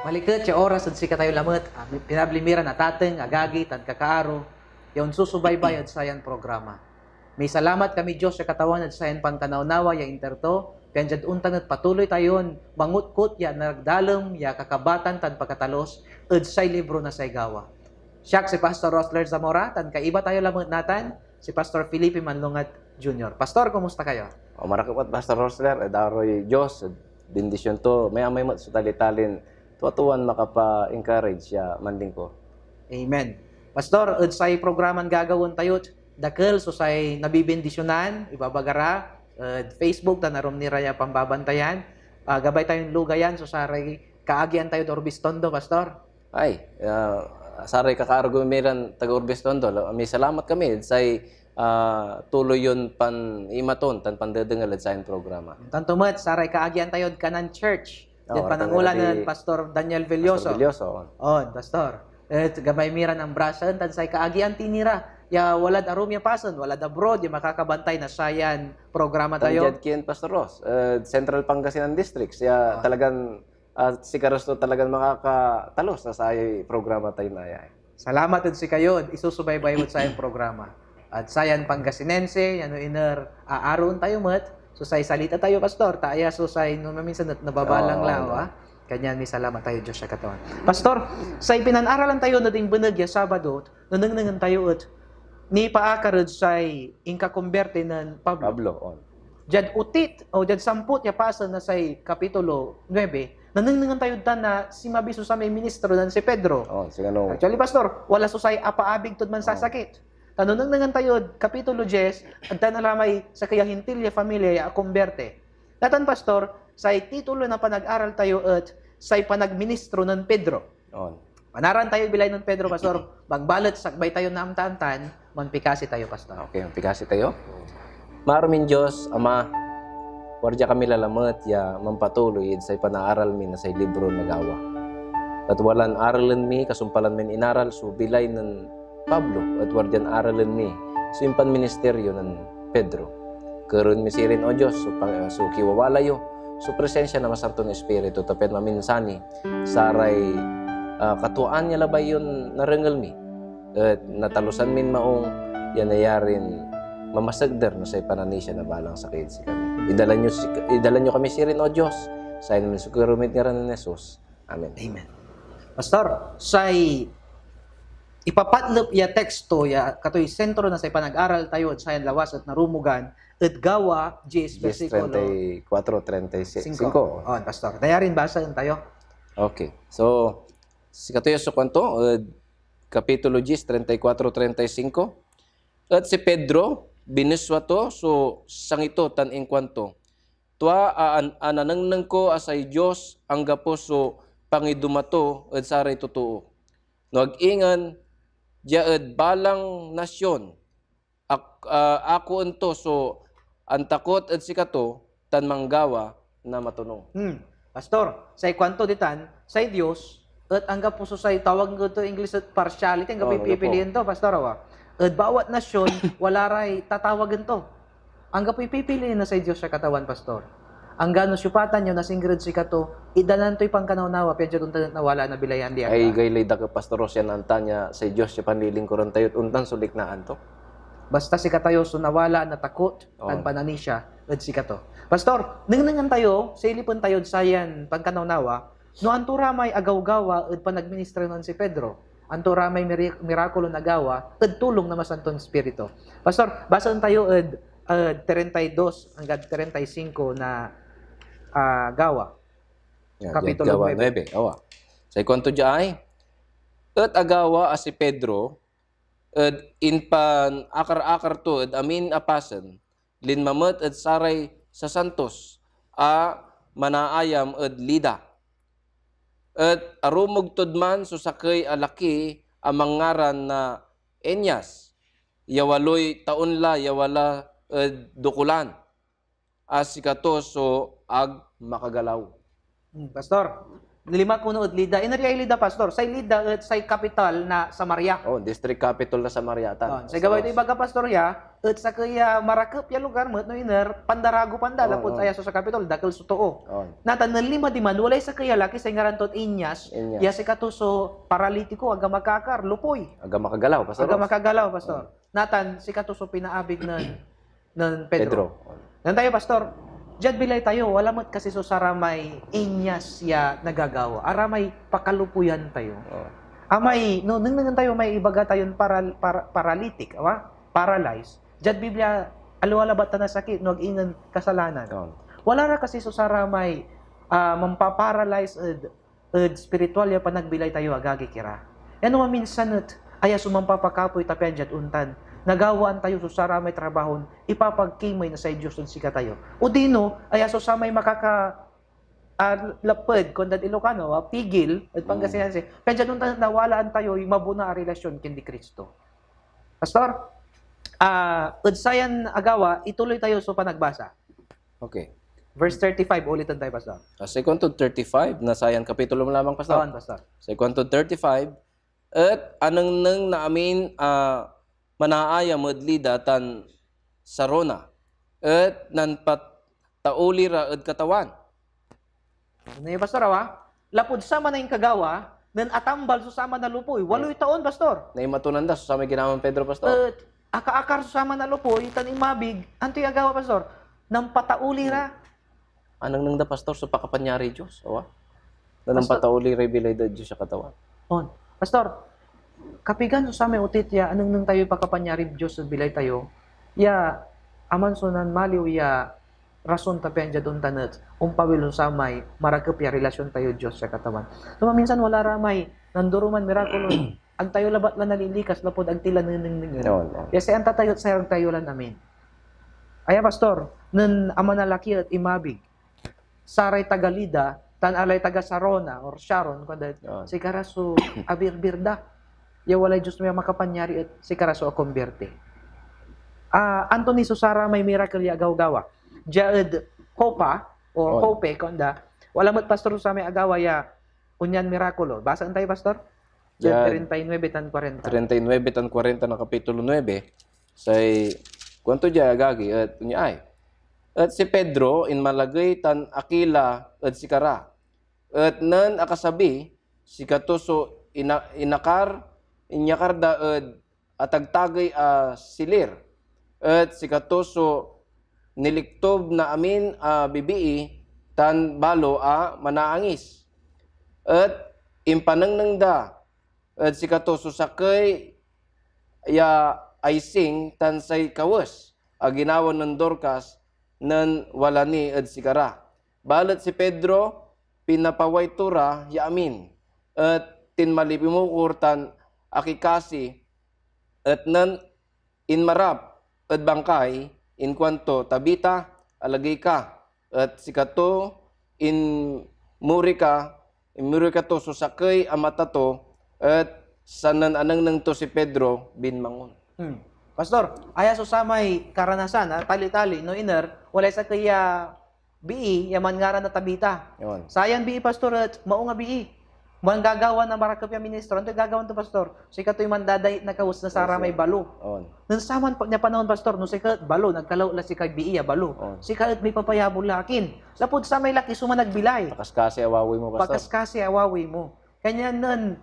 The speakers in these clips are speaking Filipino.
Malikat siya oras at sika tayo lamot. Pinablimiran na tateng, agagi, tan kakaaro. Yung susubaybay at sayan programa. May salamat kami Diyos sa katawan at sayan pangkanawnawa ya interto. Kaya untang at patuloy tayon, mangutkot ya nagdalem, ya kakabatan tan pagkatalos, at say libro na say gawa. Siyak si Pastor Rosler Zamora, tan kaiba tayo lamot natan, si Pastor Felipe Manlungat Jr. Pastor, kumusta kayo? O marakat Pastor Rosler, daroy Diyos, bendisyon to, may amay mat sutalitalin, tuwatuan makapa-encourage ya manding ko. Amen. Pastor, say programang gagawin tayo, dakil, so say nabibendisyonan, ibabagara, Facebook, tanarom ni Raya pambabantayan, gabay tayong lugayan, so saray kaagyan tayo do Orbistondo, Pastor. Ay, saray kakaargo miran taga Orbistondo, may salamat kami, say tuloy yun pan imaton, tan pandadengal at sayin programa. Tantumat, saray kaagyan tayo kanan church, din panangulan ng Pastor Daniel Villoso. Pastor Villoso. Pastor. Gamay miran ang brasan, tan say kaagyan tinira. Ya walad arum ya pason, walad abroad, ya makakabantay na sayan programa tayo. Tanjad kiyan Pastor Ross, Central Pangasinan District, siya talagang si Karusto talagang makakatalos sa sayay programa tayo na yan. Salamat din si kayo, isusubaybay mo sa sayang programa. At sayan Pangasinense, ano iner, aaron tayo mat, so say salita tayo Pastor, tayo so say no minsan nababalang lawa. Kanya may salamat tayo Diyos sa katawan. Pastor, say pinanaralan tayo na ding bunagya Sabado, nanangangan tayo at ni paakarod say inka kumberte ng Pablo. Jad utit o jad samput ya pasan na say kapitulo 9, nanangangan tayo dan na si mabiso sa may ministro nan si Pedro. Actually Pastor, wala so say apaabig tud man sasakit. Nanangangan tayo kapitulo 10, at na lamay sa kaya hintil ya familia ya kumberte. Datan Pastor, say titulo na panag-aral tayo at say panagministro ng Pedro. Panaran tayo bilay ng Pedro, Pastor. Bagbalot, sakbay tayo na amtaan, manpikasi tayo, Pastor. Okay, manpikasi tayo. Maraming Diyos, Ama, wardya kami lalamat, ya mampatuloy sa panaaral mi na sa libro na gawa. At walan aralan mi, kasumpalan min inaral, so bilay ng Pablo, at wardyan aralan mi, so impan ministeryo ng Pedro. Karon mi sirin, O Diyos, so kiwawalayo, so presensya na masartong Espiritu, tapet maminsani, saray, katuan niya labay yun narangal mi. At natalusan min maong yanayarin mamasagder na sa pananisya na balang sakit si kami. Idala nyo kami sirin, O Diyos. Sa namin sukurumit nga rin ng Jesus. Amen. Amen. Pastor, say ipapatlop ya teksto ya katoy sentro na sa panag-aral tayo at sayan lawas at narumugan at gawa 10 versikulo 34-35. Pastor. Dayarin basahin tayo. Okay. So, si katoy sa kwanto, kapitulo 10, 34-35. At si Pedro, biniswa to, so sangito tan in kwanto. Tua ananang ko asay Diyos ang gapo so pangidumato at saray totoo. Nag-ingan diyaed balang nasyon. Ako ento so antakot at sikato tan manggawa na matunong. Pastor, say kwanto ditan, say Dios, at ang gapo so say tawag ko to English at partiality, ang gapo pipiliin to, Pastor awa. At bawat nasyon, wala ray tatawagan to. Ang gapo pipiliin na say Dios sa katawan, Pastor. Ang gano syupatan nyo na singgrid si kato, idanan to'y pangkanawnawa, piyan siya nawala na bilayan diya. Ay gaylay da ka Pastor Ross yan antanya sa Diyos siya panliling ko rin tayo untan suliknaan to. Basta si katayo so nawala na takot ang pananisya at si kato. Pastor, nangangan tayo, sa ilipon tayo sayan pangkanawnawa, no antura may agaw-gawa at panagministra nun si Pedro. Antura may mirakulo na gawa at tulong na masantong spirito. Pastor, basahan tayo at 32 hanggang 35 na gawa. Kapitulo 9. Awa. Sa ikonto diay, at agawa si Pedro, at inpan akar-akar to, at amin apasan, linmamet at saray sa santos, manaayam at lida. At arumog tudman so sakay alaki amangaran na Enyas, yawaloy taon la, yawala dukulan. Asikato so ag makagalaw. Pastor, lima kuno at Lida. Inariya Lida, pastor. Say Lida at say capital na Samaria. Oh, district capital na sa Mariatan. Sa gaway ito ibaga pastorya, at sa kaya marakap ya lugar mo, no iner, pandarago panda, lapot sa capital, dakil sutoo. Natan na lima di man, walay sa kaya laki sa ngarantot Inyas, ya si katuso paralitiko, aga makakar, lupoy. Aga makagalaw, pastor. Aga makagalaw, pastor. Natan, si katuso pinaabig ng Pedro. Nan tayo, pastor. Diyan bilay tayo, wala mo't kasi so saramay Inyas ya nagagawa. Aramay pakalupuyan tayo. Amay, no, nang tayo may ibaga tayon paralytic, paralyzed. Diyan Biblia, alwala ba na sakit, no, ingan kasalanan. Wala ra kasi so saramay mampaparalyze ed spiritual ya panagbilay tayo agagi kira. Ano minsan at aya sumampapakapoy tapian diyan untan. Nagawaan tayo so saramay trabahon, ipapagkimay na sa Diyos ng sika tayo. O dino, aya so samay lapad, kung dad Ilocano, pigil, at Pangasinan siya. Kaya dyan nung nawalaan tayo, yung mabuna ang relasyon kindi Kristo. Pastor, sayan agawa, ituloy tayo so panagbasa. Okay. Verse 35, ulitan tayo, Pastor. Second to 35, nasayan kapitulo mo lamang, Pastor. Pastor. Second to 35, at anang nang naamin, manaaya modlida tan sarona et nan tauli ra ed katawan. Ano yung pastor lapod sama na yung kagawa nan atambal susama na lupoy. 8 taon pastor. Naimatunan da susama ginaman Pedro pastor. Aka-akar susama na lupoy tan imabig anto yung agawa pastor nang patauli ra. Anang nang da pastor so pakapanyari Dios nang patauli ra bilay da Dios sa katawan. Pastor, kapigan so sa may utitya, anong nang tayo pagkapanyarib Diyos at bilay tayo, ya, aman sunan maliw ya, rason tapian dya doon tanat, umpawilon sa may, marakap ya relasyon tayo Diyos sa katawan. So, minsan wala ramay, nanduruman mirakulo, ang tayo labat lang nalilikas, lapod ang tila nang Kasi ang tatayot sa tayo lang namin. Aya, pastor, nan amanalaki at imabig, saray tagalida, tan alay taga Sarona or Sharon, si Karaso abirbirda. Ya walay Diyos may makapanyari at si Karaso akumberte. Anthony Susara may miracle ya agaw-gawa. Jaed Copa or Cope kanda. Wala mo't pastor sa may agawa ya unyan mirakulo. Basaan tayo pastor? 39 tan 40. 39 tan 40 na kapitulo 9 say kwanto dia agagi at unya ay. At si Pedro in malagay tan Aquila at si Kara. At nan akasabi si katuso inyakar daed atagtagay silir. At si katuso niliktob na amin bibii tan balo manaangis. At impanangnang da. At si katuso sakay ya aising tan say kawas. Ginawan ng Dorcas nan wala ni at si Kara. Balat si Pedro pinapaway tura ya amin. At tinmalipimukurtan akikasi at nan inmarap at bangkay in kwanto tabita alagay ka at sikato in murika to susakay amatato at sanan anang nang to si Pedro binmangon. Pastor, aya susamay karanasan tali-tali no iner walay sa kaya bii yaman ngara na tabita. Sayan bii pastor at mao nga bii man gagawa na marakap yung ministro, ano gagawan to pastor? Si katoy man daday nakaus na sara may balo. Nang saman niya panahon pastor, no si kat balo nagkalaw la si kay biiya balo. Si kat may papayabol lakin. Lapod sa may laki suma nagbilay. Pakaskasi awawi mo pastor. Pakaskasi awawi mo. Kanya nun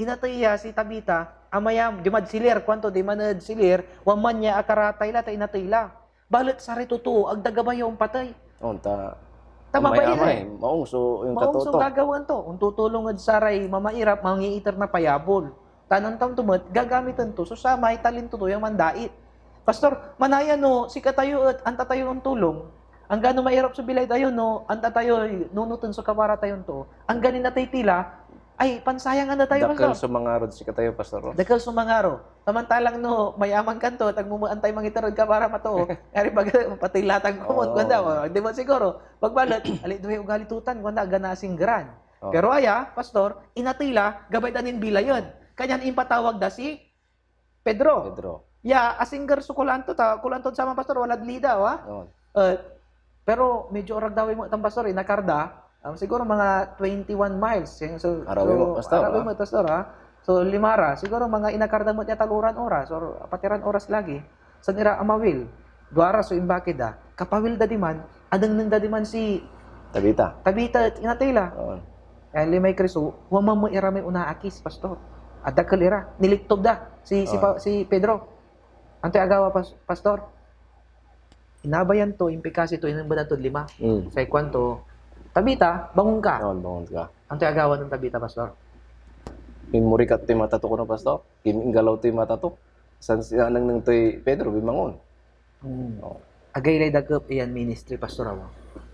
inataya si Tabita, amayam jumad silir kwanto di manad silir, waman niya akaratay la ta inatayla. Balit sa rituto agdagabay yung patay. Tama ba yun? Maungso yung katoto. Maungso gagawan to. Kung tutulungan sa ray, mamairap, mangiiter na payabol. Tanang tam tumat, gagamitan to. So sa may talento to, yung mandait. Pastor, manaya no, sika tayo at anta tayo ng tulong. Ang gano'n mahirap sa bilay tayo no, anta tayo, nunutan sa kapara tayo to. Ang ganin na tayo tila, ay, pansayang anda tayo, Dakal pastor. sumangarod si katayo, pastor. Dakal sumangaro. Samantalang no, mayaman kanto, at mumuantay mangitarod ka para mato. Kaya baga, patilatang kumot, ganda. Hindi mo siguro, pagbalot, alit duhay ugalitutan, ganda, ganasing gran. Pero aya, pastor, inatila, gabay danin bilayon. Kanyan impatawag da si Pedro. Ya, asinggar su kulanto, kulanto sama pastor, walad lida, wa? Pero medyo orag daway mo itang pastor, nakarda, siguro mga 21 miles. So, Arawi mo, pastor, arawi mo, pastor, ha? So, limara, siguro mga inakarda mo niya taluran oras or patiran oras lagi. Sa nira amawil, duara so imbakid kapawil dadiman, adang nang dadiman si Tabita. Tabita at inatila. Oo. Kaya limay kriso, wama mo irami unaakis, pastor. Ada kalira, niliktob si Pedro. Antoy agawa, pastor. Inabayan to, impikasi to, inang banatod 5. Sa ikwanto, Tabita, bangon ka. Oo, bangon ka. Antoy agawa ng Tabita, pastor. Mimuri ka ito'y matato ko na, pastor. Kimingalaw ito'y matato. San siya nang to'y Pedro, bimangon. Oo. Agay lay dagap iyan ministry, pastor awa.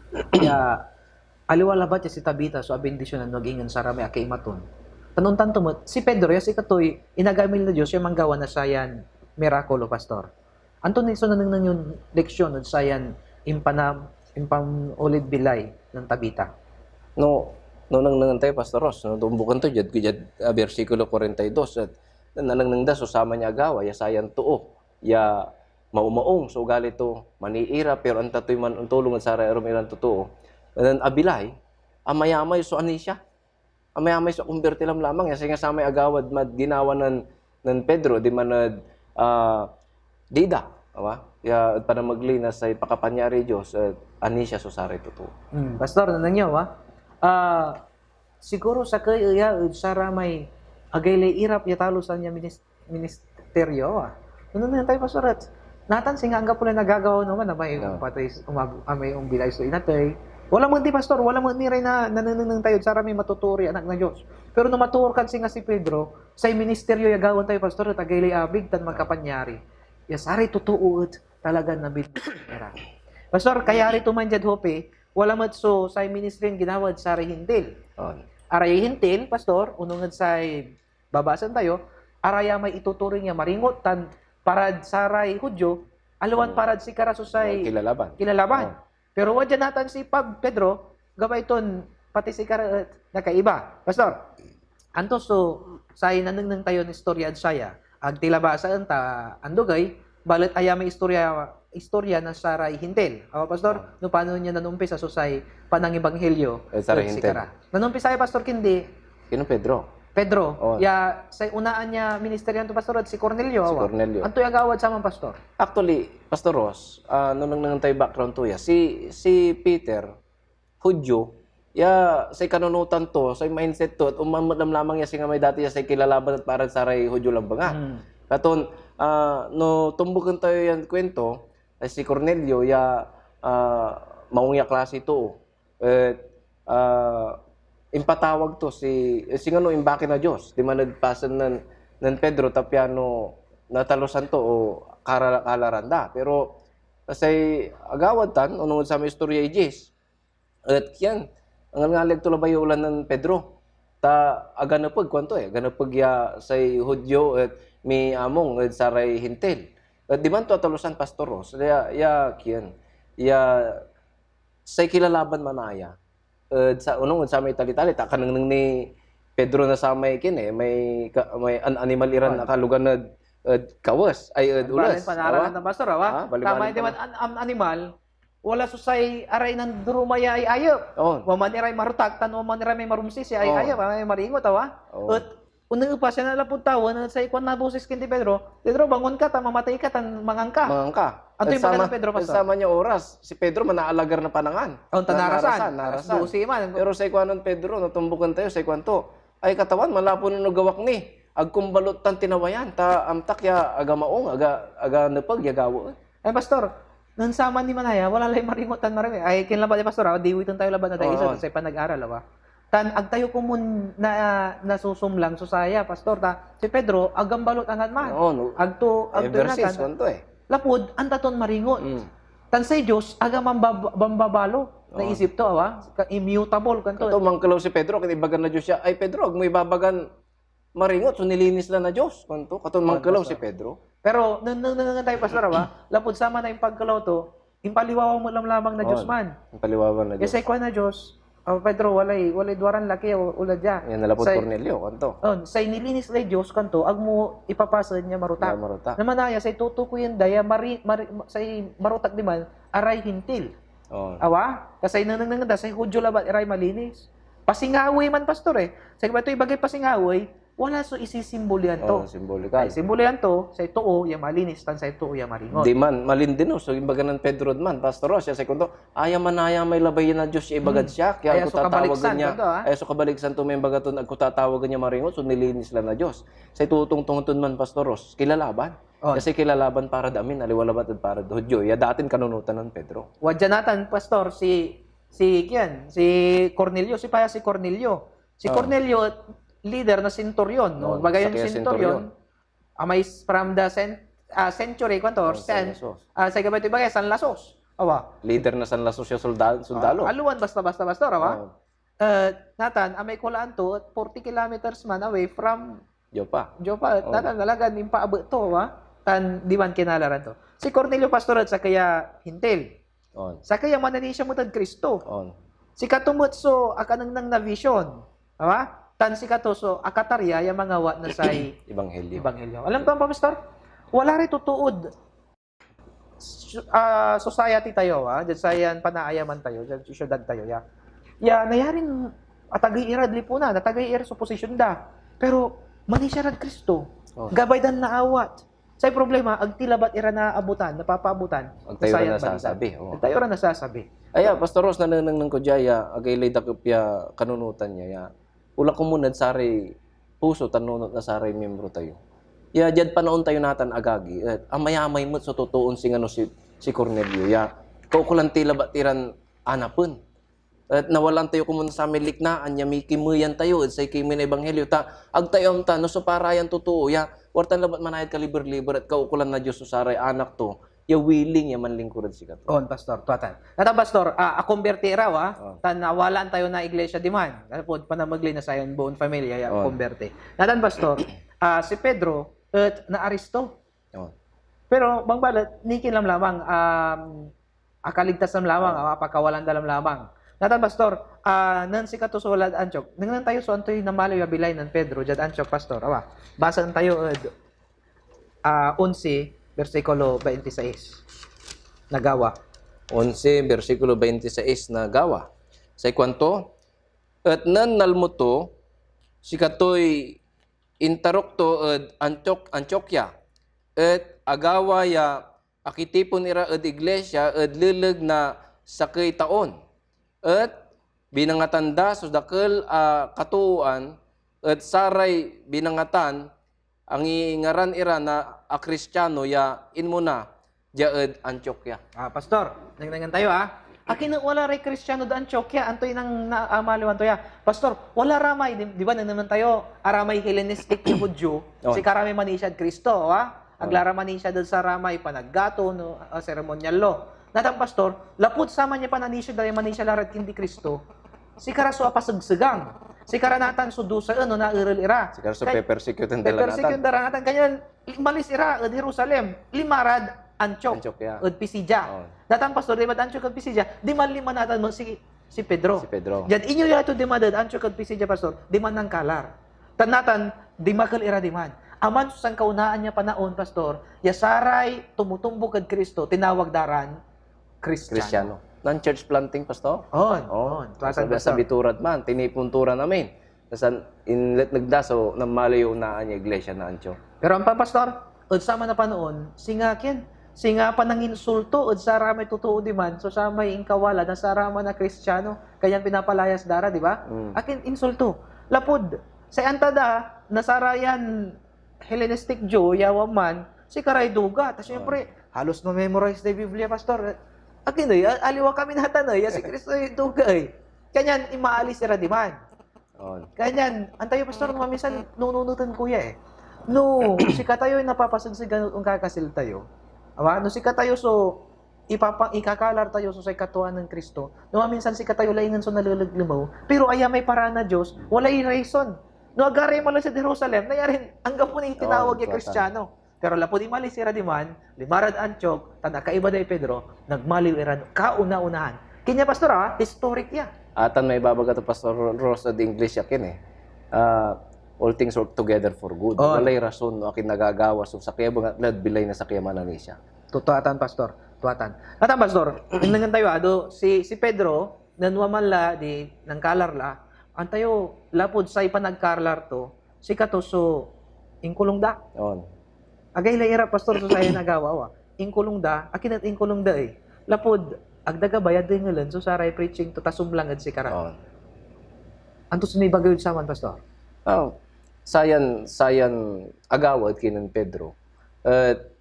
Kaya, aliwala ba si Tabita, so abendisyon na nagingan sa rami akay maton. Tanong mo, si Pedro, si katoy, inagamil na Diyos, yung manggawa na sayan, mirakulo, pastor. Anton niso nang yung leksyon at sayan impam ulit bilay ng Tabita. No nang tayo, Pastor Ross, no tumbukan to jad versikulo 42 at nanang nang da susama niya agawa ya sayan tuo ya maumaong so gali to maniira pero anta toy man untulong sa rum ilan totoo nan abilay amayamay so ani siya amayamay so kumberte lamang ya singa samay agawad mad ginawa nan Pedro di manad dida awa ya para maglinas sa pakapanyari Dios ani siya so sare totoo. Pastor nanangyo siguro sa kaya sara may agaylay irap ya talo sa niya ministeryo Ano na tayo pasurat? Natan singa ang pula nagagawa naman na may patay may umbilay so inatay. Wala man di pastor, wala man ni ray na nananang tayo sa may matuturi anak na Dios. Pero no matuor kan singa si Pedro, sa ministeryo yagawan tayo pastor at agaylay abig tan magkapanyari. Yes, ari totoo talaga na era. Pastor, kaya ari tumanjad hope, wala mat so sa ministry ginawad sa hintil. Aray hintil, pastor, unungad sa babasan tayo, araya may ituturing niya maringot tan parad saray Hudyo, alawan parad si Karasusay kilalaban. Pero wadya natan si Pedro, gabay ton pati si Kara nakaiba. Pastor, anto so say nanang tayo ni istorya ad saya, ag tilabasaan ta andugay, balit aya may istorya na saray hintel. Pastor, no paano niya nanumpisa so say panangibanghelyo saray si hintel. Kara. Nanumpisa ay Pastor kindi. Kino Pedro, ya sa unaan niya ministeryo to pastor at si Cornelio. Cornelio. Anto yung agawad sa mga pastor? Actually, Pastor Ross, nung nangantay background to ya, si Peter, Hudyo, ya sa kanunutan to, sa mindset to, at umamad lamang ya singa may dati ya sa kilalaban at parang saray Hudyo lang ba nga. Katon, no tumbukan tayo yan kwento, ay si Cornelio, ya maungya klase to. Impatawag to si ngano imbaki na Dios di man nagpasan nan Pedro tapiano natalosan to o kalaranda pero say agawad tan unong sa may istorya ijis at yan ang ngalig to labay ulan nan Pedro ta aganapag kwanto ganapag ya say Hudyo at mi among saray hintel at di man to atalosan pastoros ya kiyan ya say kilalaban manaya sa unong sa may tali-tali ta kanang ni Pedro na sa may may animal iran nakalugan na kawas ay ulas. Panaralan ng pastor tama di man animal wala susay aray ng durumaya ay ayop. Waman iray marutak tan waman iray may marumsis ay ayop may maringot At unang pa siya nalapod tawa na sa ikwan na boses kindi Pedro bangon ka ta mamatay ka tan mangangka. Ato yung pagka ng Pedro, pastor? Sama niya oras. Si Pedro manaalagar na panangan. Narasan. Pero sa ikwanon Pedro, natumbukan tayo sa ikwan to. Ay katawan, malapo na nagawak ni. Agkumbalot tan tinawayan. Ta amtak ya aga maong, aga napag, ya gawo. Ay, pastor, nang sama ni Manaya, wala lang maringotan marami. Ay, kinlaban ni pastor, diwitan tayo laban na tayo isa sa panag-aral, Tan agtayo ko mun na nasusumlang susaya, pastor, si Pedro, agambalot angan man. Agto na kan. Lapod, antaton maringot. Tan say Diyos, aga mambabalo. Naisip to, immutable kanto. Ito, mangkalaw si Pedro, kinibagan na Diyos siya. Ay, Pedro, may babagan maringot, so nilinis lang na Diyos. Kanto, katon mangkalaw si Pedro. Pero, nung tayo, pastor, lapod sama na yung pagkalaw to, impaliwawa mo lamang na Diyos man. Impaliwawa na Diyos. Kasi kwa na Diyos, Pedro, walay duwaran laki ulad ya. Yan nalapod Cornelio, kanto. Sa nilinis lay Diyos kanto, ag mo ipapasa niya marutak. Naman aya, say tuto ko yun daya, say marutak di man, aray hintil. Oh. Awa, kasay nanang say Hudyo labat iray malinis. Pasingawi man pastor eh. Sa ito ibagay pasingawi, wala so isisimbolyan to. Oh, simbolikal. Ay, simbolyan to, sa tuo, yung malinis, tan sa tuo, yung maringon. Di man, malindin no. So, imbaga ng Pedro man, Pastor Ross, siya segundo, ayaman may labayin na Diyos, ibagad siya. Kaya Kaya ako so tatawagan kabaliksan niya. to, ha? Ay, so kabaliksan to, may imbaga to, ako tatawagan niya maringon, so nilinis lang na Diyos. Sa itutungtungtun man, Pastor Ross, kilalaban. Oh. Kasi kilalaban para damin, aliwalabat at para Hudyo. Ya datin kanunutan ng Pedro. Wadya natin, pastor, si Cornelio, si Cornelio. Si Cornelio, leader na centurion, no? Oh, Bagay yung sakya centurion, may from the century, kwanto, San Lasos. sa gabay ito bagay, San Lasos. Awa. Leader na San Lasos siya sundalo. Aluan, basta, pastor, awa. Oh, Natan, may kulaan to, 40 kilometers man away from Jopa. Jopa. Natan, talaga, nimpaabot to, awa. Tan, di man kinalaran to. Si Cornelio, pastor, at sa kaya hintil. On. Sa kaya mananisya mo tad Kristo. On. Si katumot so akanang nang na vision. Awa? Tan si katoso akatarya yung mga wat na say Ebanghelyo. ebanghelyo. Alam ba pastor? Wala rin tutuod. Society tayo, ha? Diyan sayan panaayaman tayo, diyan syudad tayo, ya. Ya, nayarin atagay-irad lipuna, natagay-irad sa posisyon da. Pero manisya rad Kristo. Oh. Gabay dan naawat. Say problema, agtilabat ira na abutan, napapaabutan. Ang tayo na nasasabi. Oh. Ang tayo na nasasabi. Aya, Pastor Ross, nananang ko dya, agaylay dakupya kanunutan niya, ya. Ula ko muna, sari puso, tanunot na sari membro tayo. Ya, dyan panaon tayo natan agagi. At amayamay mo, so tutuon si Cornelio. Ya, kaukulan tila batiran anapun. At nawalan tayo kumun sa amin liknaan, ya may kimuyan tayo, at say kimi na ebanghelyo. Ag tayo ta, no so parayan totoo, ya, wartan labat manayad ka liber-liber, at kaukulan na Diyos so saray anak to, ya willing, ya manlingkurad si kato. On, pastor, tuatan. Nata, pastor, akumberti raw, Oh. tan nawalan tayo na iglesia di man. Ano po, panamagli na sayon buong pamilya, ya, Oh. kumberti. Natan, pastor, si Pedro, na-aristo. Oh. Pero, bang balat, nikin lamang, akaligtas lamang, pagkawalan dalam lamang. Natan, pastor, nan si katusulad Antioch, nangnan tayo so antoy namaloy abilay ng Pedro, jad Antioch, pastor, awa, basan tayo, 11, versikulo 26, nagawa. 11, versikulo 26 na gawa. Sa kwanto, at nan nalmuto, si katoy intarokto at Antioquia, at agawa ya akitipon ira at iglesia at lilig na sakay taon. At binangatanda so dakel katuan at saray binangatan ang ingaran ira na a Kristiyano ya inmuna jaed Antioquia. Pastor, nangan tayo Akin wala ray Kristiyano da Antioquia, antoy nang naamaliwan to ya. Pastor, wala ramay, di ba nang naman tayo, aramay Hellenistic na Hudyo, si karami manisyad Kristo, aglara manisyad sa ramay panaggato, no, ceremonial law. Natang pastor, lapud sama niya pananisyad dahil manisyad larat hindi Kristo, si karaso apasagsagang, si karanatan sudusa, na iral ira. Si karaso pe-persecute ang dalanatan. Pe-persecute ang dalanatan, kanyan, malis ira, ad Jerusalem, limarad, Antioquia. Od Pisidya. Datang pastor, di ba Antioch od Pisidya, di man lima natin mo si Pedro. Si Pedro. Diyan inyo yato di man Antioch od Pisidya pastor, di man nang kalar. Tanatan, di makal ira di man. Aman susang kaunaan niya panaon pastor, yasaray tumutumbok kad Kristo, tinawag daran Kristiyano. Non-church planting, pastor? On. Sa biturad man, tinipuntura namin. Kasan inlet nagdaso ng malayo na niya iglesia na Antioch. Pero ang pastor, od sama na panoon, singa pa nang insulto, od sa ramay totoo di man, so sa may ingkawala, na sa rama na Kristiyano, kayang pinapalayas dara, di ba? Akin insulto. Lapod, sa antada, nasarayan Hellenistic Jew, yawa man, si Karay Duga. Tapos syempre, halos ma-memorize na Biblia, pastor. Akin aliwa kami natanay, si Kristo yung Duga Kanyan, imaalis ira di man. Kanyan, antayo pastor, mamisan nununutan kuya No, si katayo yung napapasagsigan ang kakasil tayo. No, si katayo so ikakalar tayo so sa katuan ng Kristo. No, minsan si katayo laingan so naluluglumaw. Pero aya may para na Diyos, wala reason. No, agari mo lang sa Jerusalem, nayarin, hanggang po na itinawag yung Kristiyano. Pero lapo di mali si Radiman, limarad Antioch, tanakaiba na Pedro, nagmaliw iran, kauna-unahan. Kanya pastor historic ya. Atan may babaga to Pastor Ross at English yakin all things work together for good. Walay rason no akin nagagawa so sakya mga bilay na sakya manani siya. Totoo atan pastor. tuatan. Nata pastor, nangan tayo si Pedro nanwaman la di nang kalar la. Antayo lapod say panagkarlar to si katuso inkulong da. On. Agay la ira pastor so saya nagawa wa. Inkulong da, akin at inkulong da eh. Lapod agdaga bayad din ngalan so saray preaching to tasumlangad si kara. On. Anto sumibagay sa man pastor. Oh, sayan agawad kinan Pedro. At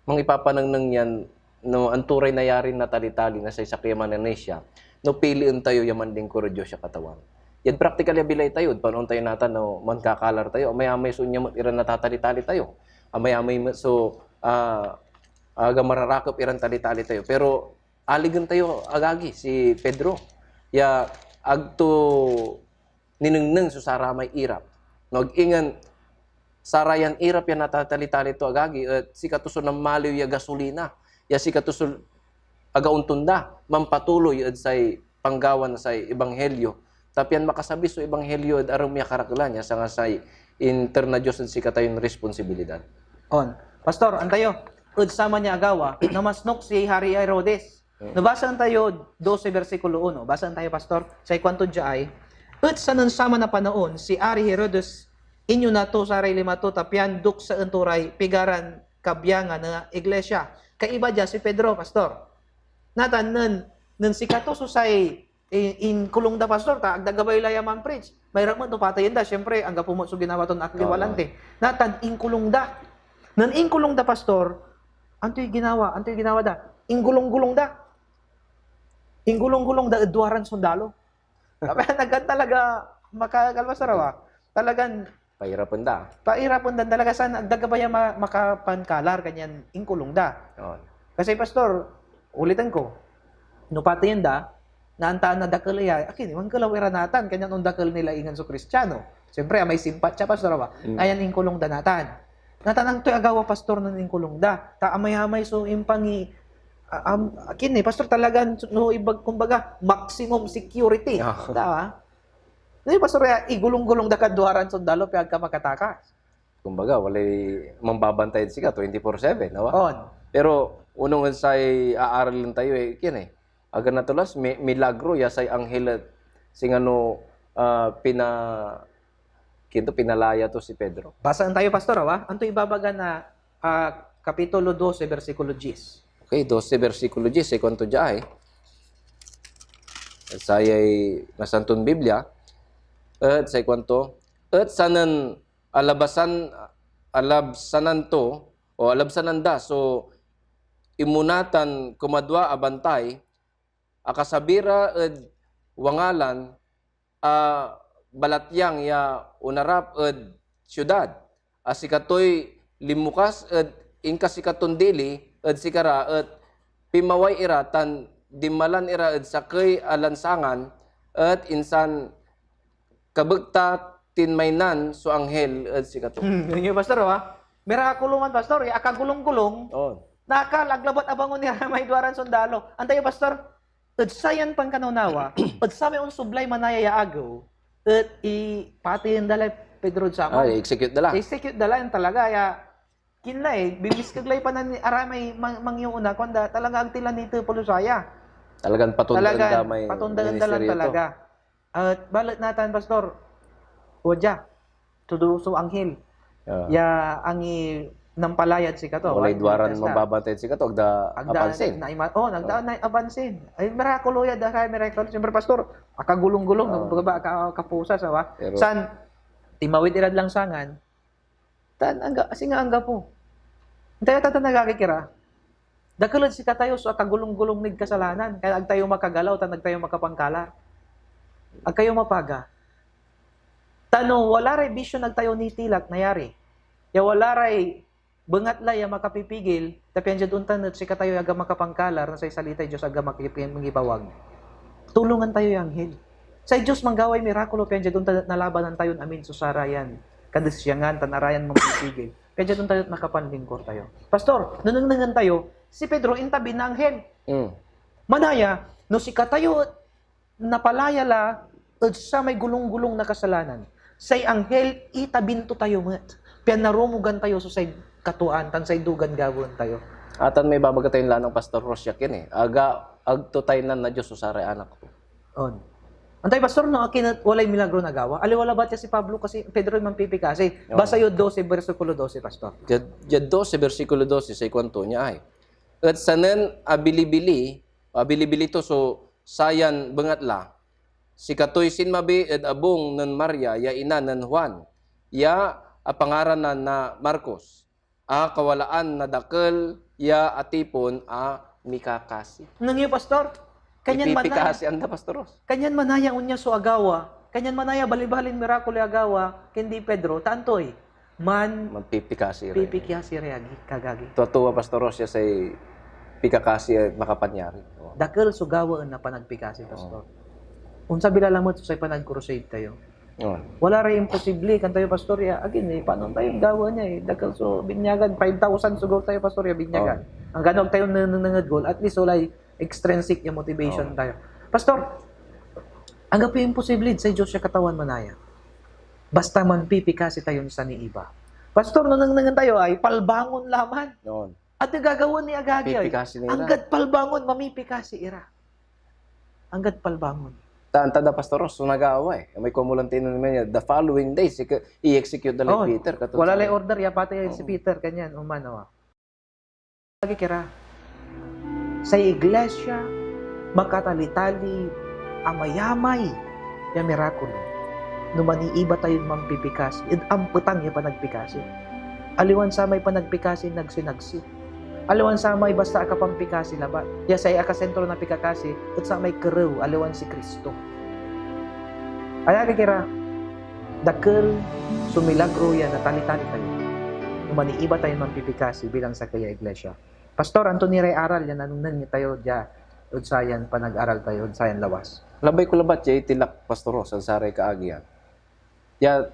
mangipapanang yan no anturay na yari na tali-tali na sa sakyaman na siya no piliin tayo yaman din ko radyo siya katawan. Yan practically bilay tayo panon tayo natan no man kakalar tayo amay-amay so nya iran natatali-tali tayo. Amay-amay so aga mararakop iran tali-tali tayo. Pero aligan tayo agagi si Pedro. Ya agto ninengneng so saramay irap. Nag-ingan sarayan irap yan natatali-tali to agagi at si katuso ng maliw ya gasolina. Ya si katuso agauntunda mampatuloy at say panggawan say ebanghelyo. Tapian makasabi so ebanghelyo at aram ya karaklan ya sa nga say interna Diyos at si katayon responsibilidad. On. Pastor, antayo. Ud sama niya agawa, namasnok si Hari Herodes. Nabasaan tayo 12 versikulo 1. Basaan tayo, Pastor. Sa ikwanto dya ay, ud sa sama na panahon, si Hari Herodes, inyo na to, saray lima to, tapyan, duk sa enturay, pigaran, kabyangan na iglesia. Kaiba dya si Pedro, Pastor. Natan, nun si Kato, susay, in kulong da, Pastor, ta, agdagabay layaman preach. Mayroon mo ito, patayin da, siyempre, ang gapumot so ginawa to nakaliwalante. Natan, in kulong da. Nun in kulong da, Pastor, anto'y ginawa da? Ingulong-gulong da. Ingulong-gulong da, duwaran sundalo. Sabi, nagkan talaga, makakalmasarawa. Talagang, Pahirapan da. pairapon dan talaga sana, agdagabaya makapankalar, kanyan, ingkulong da. On. Kasi, Pastor, ulitan ko, nupatayin da, naantaan na dakal iya, akin, iwan kalawira natan, kanyan ang dakal nila ingan so Kristiyano. Siyempre, may simpat siya, Pastor, ba? Ayan, ingkulong da natan. Natanang to'y agawa, Pastor, ng ingkulong da. Taamay-amay, so impangi, akin Pastor, talagang, no, kumbaga, maximum security. Dawa? Pastor, igulong-gulong da kaduharan sundalo, piyag ka makatakas. Kumbaga, walay mambabantay sika 24/7, nawa? On. Pero unong say aaralin tayo Aga na tulas milagro ya say anghel at sing ano pinalaya to si Pedro. Basaan tayo, Pastor, Anto ibabaga na Kapitulo 12, versikulo 10. Okay, 12 versikulo 10 say kwanto diay. Sayay nasantun Biblia. At say kwanto, at sanan alabsanan to o alabsanan da so imunatan kumadwa abantay akasabira ed wangalan balatyang ya unarap ed syudad asikatoy limukas ed inkasikaton dili ed sikara ed pimaway iratan dimalan ira ed sakay alansangan ed insan kabagta tinmaynan so anghel ed sikato. Yung Pastor, mirakulungan, Pastor, akagulong-gulong. Oh. Nakalaglabat abangon niya may duwaran sundalo. Antayo, Pastor, at sayan pang kanaunawa, at sabi on sublay manayaya agaw, at ipatihin dalay Pedro sa ako. Execute dala. Execute dalay talaga, kinla bimiskaglay pa na ni aramay mangyuna, kunda talaga ang tila nito pulusaya. Talagang patundaan da may patundaan dalan talaga. At balat natin, Pastor, Oja, tuduso anghel. Ya, angi nampalayad si Kato. Walay duwaran mababantay si Kato, agda abansin. Nagdaan na abansin. Ay, mirakulo ya, dahil mirakulo. Siyempre, Pastor, akagulong-gulong, kapusa, sawa. San, timawid irad lang sangan, kasi nga angga po. Tayo nagkakikira. Dakalad si Katayo, so akagulong-gulong nig kasalanan. Kaya ag tayo makagalaw, ag tayo makapangkala. Ag kayo mapaga. Tano, wala ray vision nagtayo ni tilak nayari. Ya wala ray bengat la ya makapipigil, tapi anjad untan si katayo aga makapangkalar na say salita Dios aga makipangibawag. Tulungan tayo yang anghel. Sa Dios manggaway mirakulo pi anjad untan nalabanan tayo amin so sarayan. Kadesyangan tanarayan magpipigil. Kaya anjad untan makapanlingkor tayo. Pastor, nunungan tayo, si Pedro intabi na anghel. Manaya, no si katayo napalaya la sa may gulong-gulong na kasalanan. Say anghel, itabinto tayo mat. Pian narumugan tayo so say katuan, tan say dugan gawon tayo. Atan may babagatayin lang ng Pastor Rosyak yan eh. Agtutay na Diyos usaray anak ko. On. Antay pastor no akin walay milagro nagawa. Ali wala ba si Pablo kasi Pedro man pipikasi. Basa yun 12 versikulo 12 pastor. Jad 12, versikulo 12, sa ikwanto niya ay. At sanen abilibili to so sayan bengatla. Si katoy sinmabi ed abong nan Maria ya ina nan Juan. Ya apangaranan na Marcos. Kawalaan na dakkel ya atipon mikakasi. Nangyo pastor. Kanyan manaya. Ipipikasi anda pastoros. Kanyan manaya unya so agawa. Kanyan manaya balibalin mirakulo agawa. Kendi Pedro tantoy. Magpipikasi rin. Pipikasi reagi kagagi. Tuwa pastoros siya sa pikakasi makapanyari. Dakkel so gawaan na panagpikasi pastor. Unsa bilalamot sa panag-crusade tayo. Wala rin imposible kan tayo pastorya. Again, paano tayo gawa niya eh. Dakal so binyagan 5,000 sugod tayo pastorya binyagan. Ang ganog tayo nangad goal at least walay extrinsic yung motivation tayo. Pastor, ang gapi imposible sa Diyos siya katawan manaya. Basta man pipikasi tayo sa ni iba. Pastor, nung tayo ay palbangon laman. Noon. At yung gagawin ni Agagi ay Pipikasi nila. anggad palbangon mamipikasi ira. Anggad palbangon. Tada pastoros, so nag-aaway. May kumulantino naman niya. The following days, i-execute na lang Peter. Wala lay order, yapate si Peter, kanyan, umano. Lagi kira, sa iglesia, makatali-tali, amayamay, yung mirakulo. Numaniiba tayo mampipikasi, ang putang yung panagpikasi. Aliwan sa may panagpikasi, nagsinagsi. Aliwan sa may basta akapampikasi labat. Ya say akasentro na pikakasi, at sa may kerew, aliwan si Kristo. Kaya kikira, dakil, sumilagro yan, natali-tali tayo. Numaniiba tayo mampipikasi bilang sa kaya iglesia. Pastor, Anthony Ray Aral, yan anong tayo dya, udsayan, panag-aral tayo, udsayan lawas. Labay ko labat, ya itilak pastoros, ang saray kaagyan. Ya,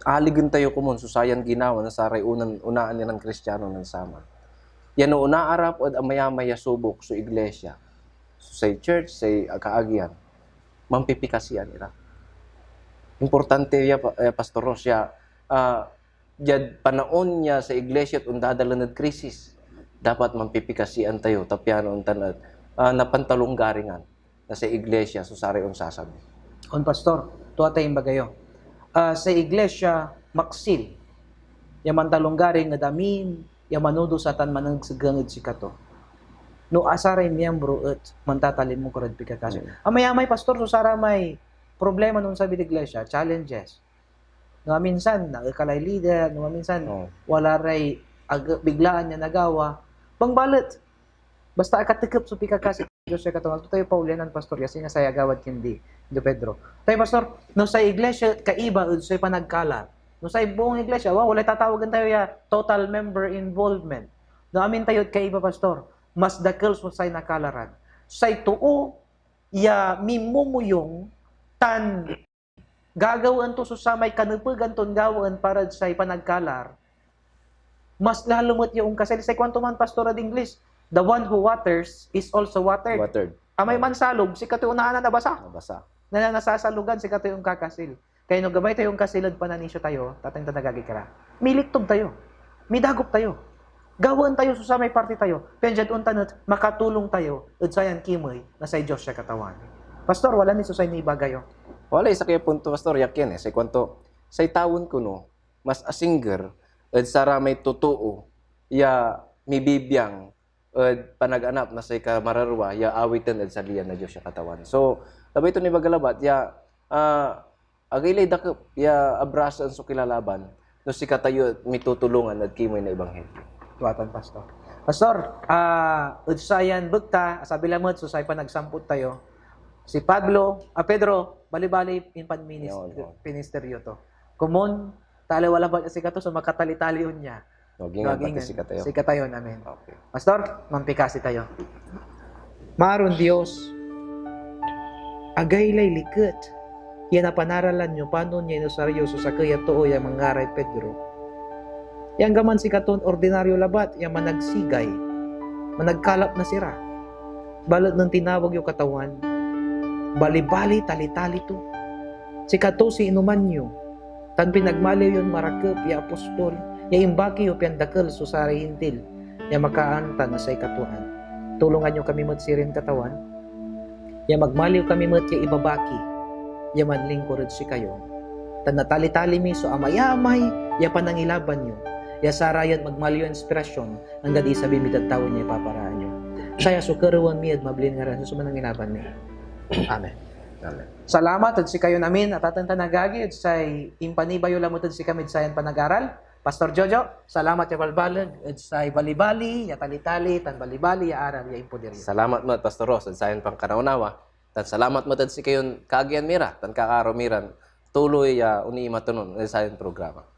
aligan tayo kumon, susayan ginawa, na saray unaan niya ng Kristiyano ng sama. Yan o unaarap o amayamaya subok sa iglesia, sa church, sa kaagyan, mampipikasian ira. Importante ya, pastoros, ya, jad panaon niya sa iglesia at undadalan ng krisis, dapat mampipikasian tayo, tapyan on tanad, napantalong garingan na sa iglesia, susari on sasabi. On pastor, tuwa tayong bagayo. Sa iglesia, maksil, yamantalong garing nga damin, yamanudo sa tan managsagangid si kato. No asaray miyembro at mantatalim mo kurad pikakasi. Amayamay pastor, so sara may problema nun sa iglesia, challenges. No minsan, nagkalay leader, no minsan, wala ray biglaan niya nagawa. Pangbalit, basta akatikip sa pikakasi, Diyos siya katawag. Tayo paulianan, pastor, kasi nga saya gawad kindi, do Pedro. Tayo pastor, no sa iglesia, kaiba, sa panagkalat. No sa buong iglesia, wala tatawagan tayo ya total member involvement. No amin tayo kaiba pastor, mas dakil mo say nakalaran. Say tuo ya mimumuyong tan gagawin to sa may kanupugan ton gawin para sa panagkalar. Mas lalumot yung kasali say kwanto man pastor ad English, the one who waters is also watered. Amay man salog, si katoy unahan na nabasa. Na nasasalugan si katoy yung kakasil. Kaya no gabay tayong kasilad pananisyo tayo, tatang tanagagi kara. Miliktob tayo. Midagop tayo. Gawan tayo sa may party tayo. Penjad untanot, makatulong tayo. Udsayan kimay na sa Diyos siya katawan. Pastor, wala ni susay ni ibagayo. Wala isa kaya punto, pastor, yakin Sa kwanto, sa tawon ko no, mas asinger, at sara may totoo, ya mibibiyang, at panag-anap na sa kamararwa, ya awitan at saliyan na Diyos siya katawan. So, labay ito ni bagalabat, ya, agilay dakop, ya abrasan so kilalaban, no si katayo mitutulungan at kimoy na ebanghelyo. Tuwatan, pastor. Pastor, udsayan bugta, sabi lamot, susay pa nagsamput tayo. Si Pedro, bali-bali in ministeryo to. Kumon, tali wala ba si kato, so makatali-tali yun niya. Naging si katayo. Si katayo namin. Okay. Pastor, mampikasi tayo. Maron Diyos, agaylay liket. Yan na panaralan nyo, paano niya inusaryo sa kaya too yung mangaray Pedro. Yang gaman si katon ordinaryo labat, yung managsigay, managkalap na sira. Balot ng tinawag yung katawan, bali-bali, tali-tali to. Si kato si inuman nyo, tan pinagmaliw yun marakip, yung apostol, yung imbaki yung piandakal, susari hintil. ya makaanta na sa ikatuan. Tulungan nyo kami mo't sirin katawan, ya magmaliw kami mo't ya ibabaki, ya manlingkurod si kayo. Tan natali-tali mi so amayamay, ya panangilaban nyo, ya sarayan magmaliw inspirasyon, hanggang di sabi mi tatawan niya ipaparaan nyo. Saya sukaruan mi at mablin nga rin sa sumanangilaban mi. Amen. Amen. Salamat at si kayo namin at atang tanagagi at say impanibayo lamutad si kami sayan panag-aral. Pastor Jojo, salamat ya balbalag at say balibali, ya talitali, tan balibali, ya aral, ya impodiri. Salamat mo, Pastor Ross, at sayon pang kanaunawa. Tan salamat mo tad si kayon kaagyan mira, tan kakaro miran, tuloy uni matunon sa sayon programa.